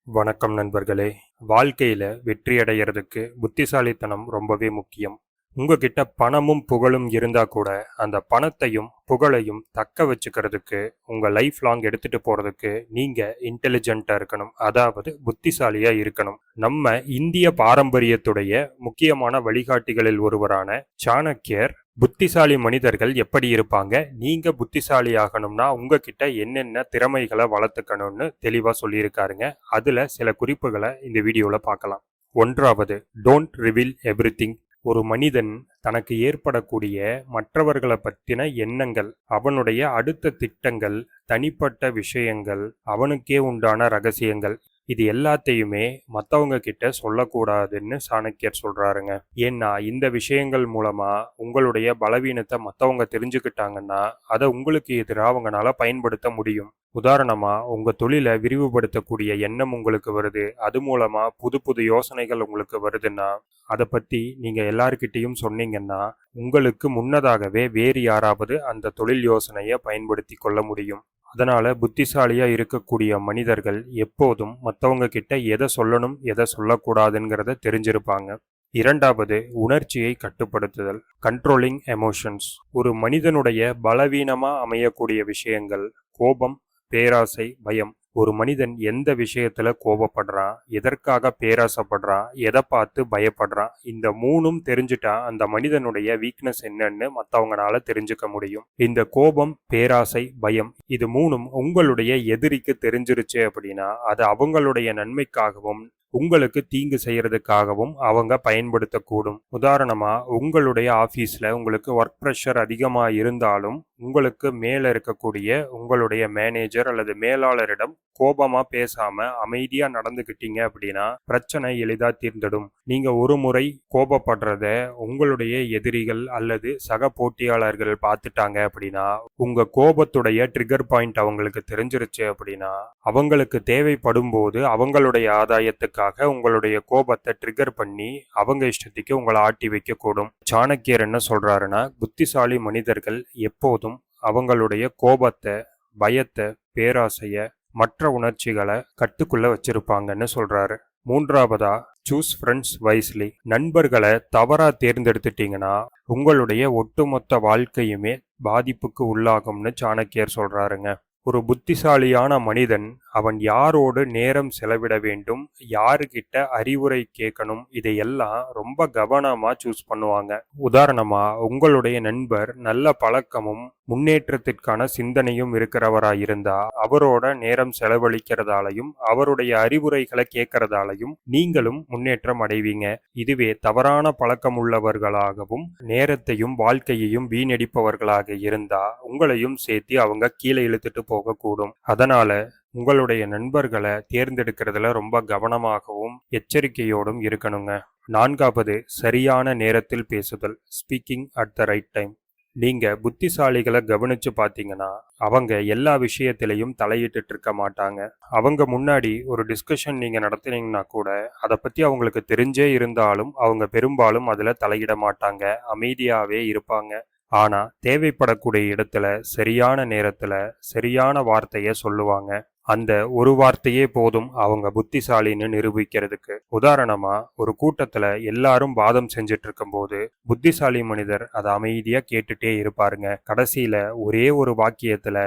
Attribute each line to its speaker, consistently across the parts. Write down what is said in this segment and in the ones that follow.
Speaker 1: வணக்கம் நண்பர்களே. வாழ்க்கையில வெற்றி அடையறதுக்கு புத்திசாலித்தனம் ரொம்பவே முக்கியம். உங்ககிட்ட பணமும் புகழும் இருந்தா கூட அந்த பணத்தையும் புகழையும் தக்க வச்சுக்கிறதுக்கு உங்க லைஃப் லாங் எடுத்துட்டு போறதுக்கு நீங்க இன்டெலிஜென்ட்டா இருக்கணும். அதாவது புத்திசாலியா இருக்கணும். நம்ம இந்திய பாரம்பரியத்துடைய முக்கியமான வழிகாட்டிகளில் ஒருவரான சாணக்கியர் புத்திசாலி மனிதர்கள் எப்படி இருப்பாங்க, நீங்க புத்திசாலி ஆகணும்னா உங்ககிட்ட என்னென்ன திறமைகளை வளர்த்துக்கணும்னு தெளிவா சொல்லியிருக்காருங்க. அதுல சில குறிப்புகளை இந்த வீடியோல பார்க்கலாம். ஒன்றாவது, டோன்ட் ரிவீல் எவ்ரிதிங். ஒரு மனிதன் தனக்கு ஏற்படக்கூடிய மற்றவர்களை பற்றின எண்ணங்கள், அவனுடைய அடுத்த திட்டங்கள், தனிப்பட்ட விஷயங்கள், அவனுக்கே உண்டான ரகசியங்கள், இது எல்லாத்தையுமே மற்றவங்க கிட்ட சொல்லக்கூடாதுன்னு சாணக்கியர் சொல்றாருங்க. ஏன்னா இந்த விஷயங்கள் மூலமா உங்களுடைய பலவீனத்தை மற்றவங்க தெரிஞ்சுக்கிட்டாங்கன்னா அதை உங்களுக்கு எதிராக அவங்களால பயன்படுத்த முடியும். உதாரணமா, உங்க தொழிலை விரிவுபடுத்தக்கூடிய எண்ணம் உங்களுக்கு வருது, அது மூலமா புது புது யோசனைகள் உங்களுக்கு வருதுன்னா அதை பத்தி நீங்க எல்லார்கிட்டையும் சொன்னீங்கன்னா உங்களுக்கு முன்னதாகவே வேறு யாராவது அந்த தொழில் யோசனையை பயன்படுத்தி கொள்ள முடியும். அதனால புத்திசாலியா இருக்கக்கூடிய மனிதர்கள் எப்போதும் மற்றவங்க கிட்ட எதை சொல்லணும் எதை சொல்லக்கூடாதுங்கிறத தெரிஞ்சிருப்பாங்க. இரண்டாவது, உணர்ச்சியை கட்டுப்படுத்துதல், கண்ட்ரோலிங் எமோஷன்ஸ். ஒரு மனிதனுடைய பலவீனமா அமையக்கூடிய விஷயங்கள் கோபம், பேராசை, பயம். ஒரு மனிதன் எந்த விஷயத்துல கோபப்படுறான், எதற்காக பேராசைப்படுறான், எதை பார்த்து பயப்படுறான், இந்த மூணும் தெரிஞ்சுட்டா அந்த மனிதனுடைய வீக்னஸ் என்னன்னு மற்றவங்களால தெரிஞ்சுக்க முடியும். இந்த கோபம், பேராசை, பயம் இது மூணும் உங்களுடைய எதிரிக்கு தெரிஞ்சிருச்சு அப்படின்னா அது அவங்களுடைய நன்மைக்காகவும் உங்களுக்கு தீங்கு செய்யறதுக்காகவும் அவங்க பயன்படுத்தக்கூடும். உதாரணமா, உங்களுடைய ஆபீஸ்ல உங்களுக்கு ஒர்க் ப்ரெஷர் அதிகமா இருந்தாலும் உங்களுக்கு மேல இருக்கக்கூடிய உங்களுடைய மேனேஜர் அல்லது மேலாளரிடம் கோபமா பேசாம அமைதியா நடந்துகிட்டீங்க அப்படின்னா பிரச்சனை எளிதா தீர்ந்துடும். நீங்க ஒரு முறை கோபப்படுறத உங்களுடைய எதிரிகள் அல்லது சக போட்டியாளர்கள் பார்த்துட்டாங்க அப்படின்னா, உங்க கோபத்துடைய ட்ரிகர் பாயிண்ட் அவங்களுக்கு தெரிஞ்சிருச்சு அப்படின்னா அவங்களுக்கு தேவைப்படும் போது அவங்களுடைய ஆதாயத்துக்காக உங்களுடைய கோபத்தை ட்ரிகர் பண்ணி அவங்க இஷ்டத்துக்கு உங்களை ஆட்டி வைக்க கூடும். சாணக்கியர் என்ன சொல்றாருன்னா, புத்திசாலி மனிதர்கள் எப்போதும் அவங்களுடைய கோபத்தை, பயத்தை, பேராசைய, மற்ற உணர்ச்சிகளை கட்டுக்குள்ள வச்சிருப்பாங்கன்னு சொல்றாரு. மூன்றாவதா, சூஸ் ஃப்ரெண்ட்ஸ் வைஸ்லி. நண்பர்களை தவறா தேர்ந்தெடுத்துட்டீங்கன்னா உங்களுடைய ஒட்டுமொத்த வாழ்க்கையுமே பாதிப்புக்கு உள்ளாகும்னு சாணக்கியர் சொல்றாருங்க. ஒரு புத்திசாலியான மனிதன் அவன் யாரோடு நேரம் செலவிட வேண்டும், யாருக்கிட்ட அறிவுரை கேட்கணும், இதையெல்லாம் ரொம்ப கவனமா சூஸ் பண்ணுவாங்க. உதாரணமா, உங்களுடைய நண்பர் நல்ல பழக்கமும் முன்னேற்றத்திற்கான சிந்தனையும் இருக்கிறவரா இருந்தா அவரோட நேரம் செலவழிக்கிறதாலையும் அவருடைய அறிவுரைகளை கேட்கறதாலையும் நீங்களும் முன்னேற்றம் அடைவீங்க. இதுவே தவறான பழக்கம் உள்ளவர்களாகவும் நேரத்தையும் வாழ்க்கையையும் வீணடிப்பவர்களாக இருந்தா உங்களையும் சேர்த்து அவங்க கீழே இழுத்துட்டு போகக்கூடும். அதனால உங்களுடைய நண்பர்களை தேர்ந்தெடுக்கிறதுல ரொம்ப கவனமாகவும் எச்சரிக்கையோடும் இருக்கணுங்க. நான்காவது, சரியான நேரத்தில் பேசுதல், speaking at the right time. நீங்க புத்திசாலிகளை கவனிச்சு பார்த்தீங்கன்னா அவங்க எல்லா விஷயத்திலையும் தலையிட்டு இருக்க மாட்டாங்க. அவங்க முன்னாடி ஒரு டிஸ்கஷன் நீங்க நடத்துனீங்கன்னா கூட அதை பத்தி அவங்களுக்கு தெரிஞ்சே இருந்தாலும் அவங்க பெரும்பாலும் அதுல தலையிட மாட்டாங்க, அமைதியாவே இருப்பாங்க. ஆனா தேவைப்படக்கூடிய இடத்துல சரியான நேரத்துல சரியான வார்த்தைய சொல்லுவாங்க. அந்த ஒரு வார்த்தையே போதும் அவங்க புத்திசாலின்னு நிரூபிக்கிறதுக்கு. உதாரணமா, ஒரு கூட்டத்துல எல்லாரும் வாதம் செஞ்சுட்டு இருக்கும்போது புத்திசாலி மனிதர் அதை அமைதியா கேட்டுட்டே இருப்பாருங்க. கடைசியில ஒரே ஒரு வாக்கியத்துல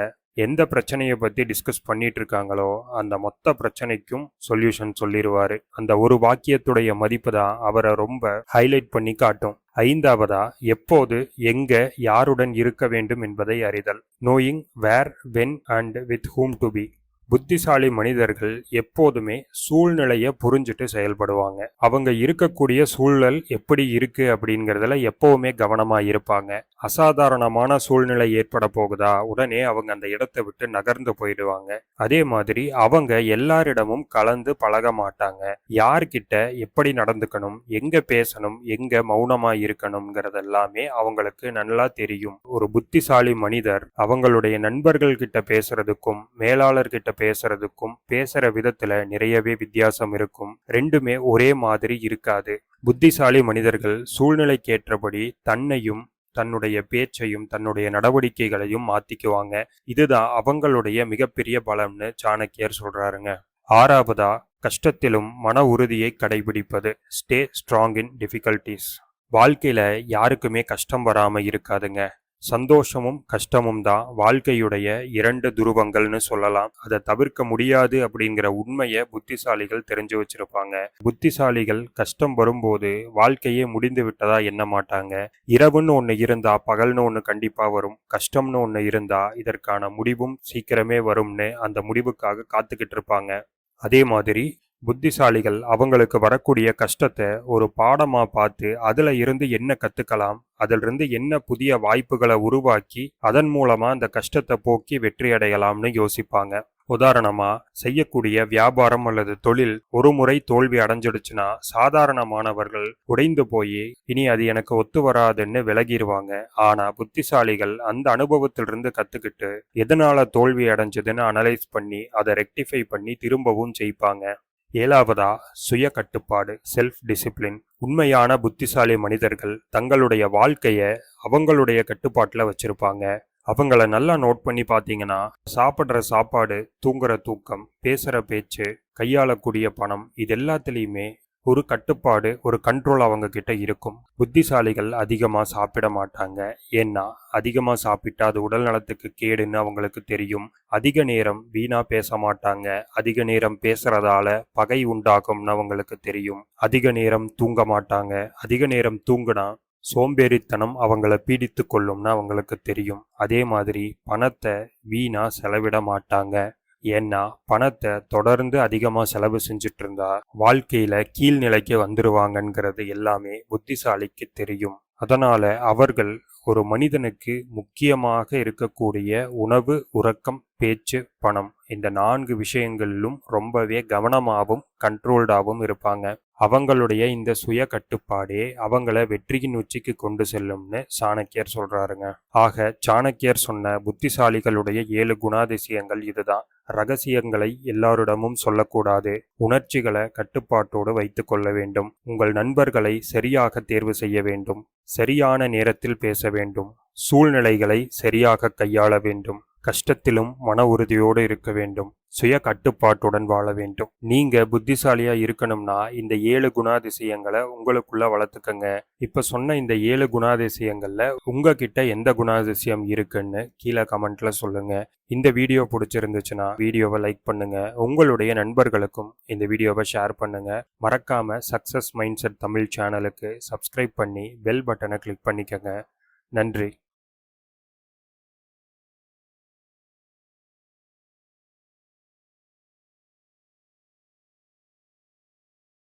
Speaker 1: எந்த பிரச்சனையை பத்தி டிஸ்கஸ் பண்ணிட்டு இருக்காங்களோ அந்த மொத்த பிரச்சனைக்கும் சொல்யூஷன் சொல்லிடுவாரு. அந்த ஒரு வாக்கியத்துடைய மதிப்பு தான் அவரை ரொம்ப ஹைலைட் பண்ணி காட்டும். ஐந்தாவதா, எப்போது, எங்க, யாருடன் இருக்க வேண்டும் என்பதை அறிதல், knowing where, when and with whom to be. புத்திசாலி மனிதர்கள் எப்போதுமே சூழ்நிலையை புரிஞ்சுட்டு செயல்படுவாங்க. அவங்க இருக்கக்கூடிய சூழல் எப்படி இருக்கு அப்படிங்கிறதுல எப்பவுமே கவனமா இருப்பாங்க. அசாதாரணமான சூழ்நிலை ஏற்பட போகுதா உடனே அவங்க அந்த இடத்தை விட்டு நகர்ந்து போயிடுவாங்க. அதே மாதிரி அவங்க எல்லாரிடமும் கலந்து பழக மாட்டாங்க. யார்கிட்ட எப்படி நடந்துக்கணும், எங்க பேசணும், எங்க மௌனமா இருக்கணும்ங்கிறதெல்லாமே அவங்களுக்கு நல்லா தெரியும். ஒரு புத்திசாலி மனிதர் அவங்களுடைய நண்பர்கள் கிட்ட பேசுறதுக்கும் மேலாளர்கிட்ட பேசுறதுக்கும் பேசுற விதத்துல நிறையவே வித்தியாசம் இருக்கும். ரெண்டுமே ஒரே மாதிரி இருக்காது. புத்திசாலி மனிதர்கள் சூழ்நிலைக்கேற்றபடி தன்னையும் தன்னுடைய பேச்சையும் தன்னுடைய நடவடிக்கைகளையும் மாத்திக்குவாங்க. இதுதான் அவங்களுடைய மிகப்பெரிய பலம்னு சாணக்கியர் சொல்றாருங்க. ஆறாவதா, கஷ்டத்திலும் மன உறுதியை கடைபிடிப்பது. Stay strong in difficulties. வாழ்க்கையில யாருக்குமே கஷ்டம் வராம இருக்காதுங்க. சந்தோஷமும் கஷ்டமும் தான் வாழ்க்கையுடைய 2 துருவங்கள்னு சொல்லலாம். அதை தவிர்க்க முடியாது அப்படிங்கிற உண்மையை புத்திசாலிகள் தெரிஞ்சு வச்சிருப்பாங்க. புத்திசாலிகள் கஷ்டம் வரும்போது வாழ்க்கையே முடிந்து விட்டதா எண்ண மாட்டாங்க. இரவுன்னு ஒன்று இருந்தா பகல்னு ஒன்று கண்டிப்பா வரும். கஷ்டம்னு ஒன்று இருந்தா இதற்கான முடிவும் சீக்கிரமே வரும்னு அந்த முடிவுக்காக காத்துக்கிட்டு இருப்பாங்க. அதே மாதிரி புத்திசாலிகள் அவங்களுக்கு வரக்கூடிய கஷ்டத்தை ஒரு பாடமா பார்த்து அதுல இருந்து என்ன கத்துக்கலாம், அதிலிருந்து என்ன புதிய வாய்ப்புகளை உருவாக்கி அதன் மூலமா அந்த கஷ்டத்தை போக்கி வெற்றி அடையலாம்னு யோசிப்பாங்க. உதாரணமா, செய்யக்கூடிய வியாபாரம் அல்லது தொழில் ஒரு முறை தோல்வி அடைஞ்சிடுச்சுன்னா சாதாரணமானவர்கள் உடைந்து போய் இனி அது எனக்கு ஒத்து வராதுன்னு விலகிடுவாங்க. ஆனா புத்திசாலிகள் அந்த அனுபவத்திலிருந்து கத்துக்கிட்டு எதனால தோல்வி அடைஞ்சதுன்னு அனலைஸ் பண்ணி அதை ரெக்டிஃபை பண்ணி திரும்பவும் ஜெயிப்பாங்க. 7வதா, சுய கட்டுப்பாடு, செல்ஃப் டிசிப்ளின். உண்மையான புத்திசாலி மனிதர்கள் தங்களுடைய வாழ்க்கைய அவங்களுடைய கட்டுப்பாட்டுல வச்சிருப்பாங்க. அவங்கள நல்லா நோட் பண்ணி பார்த்தீங்கன்னா, சாப்பிட்ற சாப்பாடு, தூங்குற தூக்கம், பேசுற பேச்சு, கையாளக்கூடிய பணம், இது எல்லாத்துலேயுமே ஒரு கட்டுப்பாடு, ஒரு கண்ட்ரோல் அவங்க கிட்ட இருக்கும். புத்திசாலிகள் அதிகமா சாப்பிட மாட்டாங்க. ஏன்னா அதிகமா சாப்பிட்டா அது உடல் நலத்துக்கு கேடுன்னு அவங்களுக்கு தெரியும். அதிக நேரம் வீணா பேச மாட்டாங்க. அதிக நேரம் பேசுறதால பகை உண்டாகும்னு அவங்களுக்கு தெரியும். அதிக நேரம் தூங்க மாட்டாங்க. அதிக நேரம் தூங்குனா சோம்பேறித்தனம் அவங்கள பீடித்து கொள்ளும்னு அவங்களுக்கு தெரியும். அதே மாதிரி பணத்தை வீணா செலவிட மாட்டாங்க. ஏன்னா பணத்தை தொடர்ந்து அதிகமாக செலவு செஞ்சுட்டு இருந்தா வாழ்க்கையில கீழ்நிலைக்கு வந்துருவாங்கங்கிறது எல்லாமே புத்திசாலிக்கு தெரியும். அதனால அவர்கள் ஒரு மனிதனுக்கு முக்கியமாக இருக்கக்கூடிய உணவு, உறக்கம், பேச்சு, பணம், இந்த 4 விஷயங்களிலும் ரொம்பவே கவனமாகவும் கண்ட்ரோல்டாகவும் இருப்பாங்க. அவங்களுடைய இந்த சுய கட்டுப்பாடே அவங்கள வெற்றியின் உச்சிக்கு கொண்டு செல்லும்னு சாணக்கியர் சொல்றாருங்க. ஆக சாணக்கியர் சொன்ன புத்திசாலிகளுடைய 7 குணாதிசயங்கள் இதுதான். ரகசியங்களை எல்லாரிடமும் சொல்லக்கூடாது. உணர்ச்சிகளை கட்டுப்பாட்டோடு வைத்துக் கொள்ள வேண்டும். உங்கள் நண்பர்களை சரியாக தேர்வு செய்ய வேண்டும். சரியான நேரத்தில் பேச வேண்டும். சூழ்நிலைகளை சரியாக கையாள வேண்டும். கஷ்டத்திலும் மன உறுதியோடு இருக்க வேண்டும். சுய கட்டுப்பாட்டுடன் வாழ வேண்டும். நீங்க புத்திசாலியா இருக்கணும்னா இந்த 7 குணாதிசயங்களை உங்களுக்குள்ள வளர்த்துக்கங்க. இப்ப சொன்ன இந்த 7 குணாதிசயங்கள்ல உங்ககிட்ட எந்த குணாதிசயம் இருக்குன்னு கீழே கமெண்ட்ல சொல்லுங்க. இந்த வீடியோ பிடிச்சிருந்துச்சுன்னா வீடியோவை லைக் பண்ணுங்க. உங்களுடைய நண்பர்களுக்கும் இந்த வீடியோவை ஷேர் பண்ணுங்க. மறக்காம சக்சஸ் மைண்ட் செட் தமிழ் சேனலுக்கு சப்ஸ்கிரைப் பண்ணி பெல் பட்டனை கிளிக் பண்ணிக்கங்க. நன்றி.